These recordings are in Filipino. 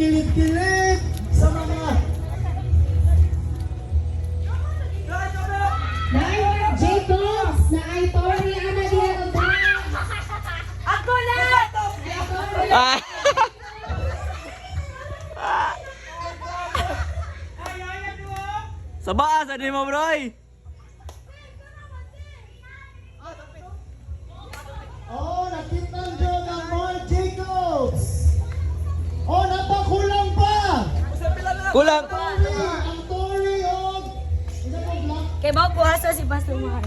Kilit-kilit sa mga Dahil Jacobs na ay Tori Ana Diego. Ako na! Ah. Sabaa sa di mo, broy. Oh, nakita nyo ng Mark Jacobs. Oh, napakulang pa. Kulang. Ang Tory of isa po black. Kay Bob Buhasa si Pastor Mahal.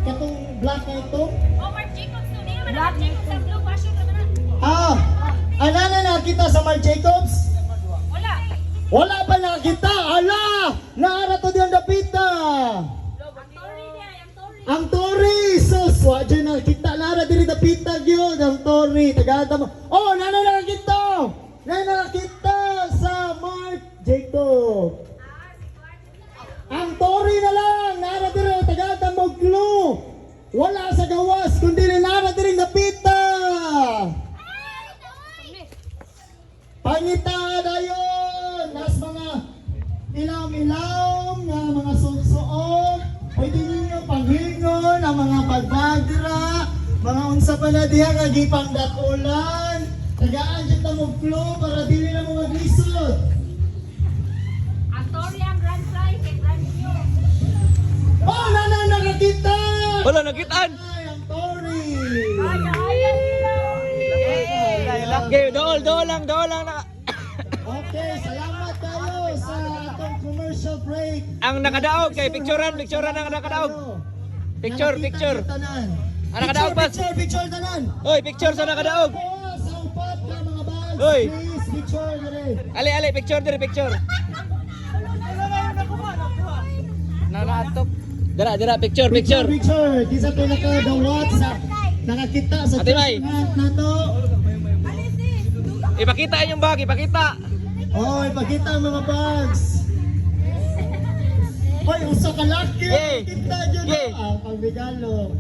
Katong black na ito. Mark Jacobs to. Hindi naman Mark Jacobs ang blue passion naman na. Ano na nakita sa Mark Jacobs? Wala. Wala pa nakita. Ala! Naara to diyan dapita. Ang Tory niya, ang Tory. Ang Tory. Sus, wadyo nakita. Naara diri dapita gyud ang Tory. Tagada mo. Oh, nakita. Nakita sa Mark Jacob. Ang Tory na lang. Naara diri tagada mo glue. Wala sa gawas kundi naara diri dapita. Pangita dayon nas mga ilaw-ilaw nga mga susuon. Pwede ninyo panghingon ang mga pagbadra, mga unsa pa na diha nga gipang dakulan. Tagaan jud ta mo flow para dili na mo maglisod. Ang Tory ang grand prize kay grand new. Oh, nakakita. Wala nakitaan. Ay, ang Tory. Okay, dool lang na. Okay, salamat kayo sa atong commercial break. Ang nakadaog kay picturean ang nakadaog. Picture. Tanan. Ang nakadaog pas. Picture tanan. Oy, picture sa nakadaog. Sa upat ka mga bags. Hoy. Please, picture na rin. Ali, picture. Nanatop. Dira, picture. Picture. Di sa pinakadawat sa nakakita sa Ate May. na to. Ipakita yung bag, ipakita. Oh, ipakita ang mga bags. Hoy, usa ka laki. Yay. Kita dyan. Yay. Pagregalo.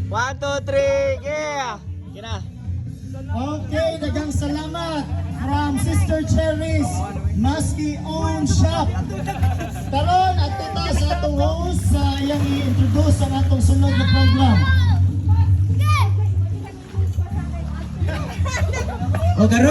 1, 2, 3, yeah. Kina. Okay, dagang salamat from Sister Cherries Maski Own Shop. Karon ato ta sa atong host sa iyang i-introduce ang atong sunod na program. O karon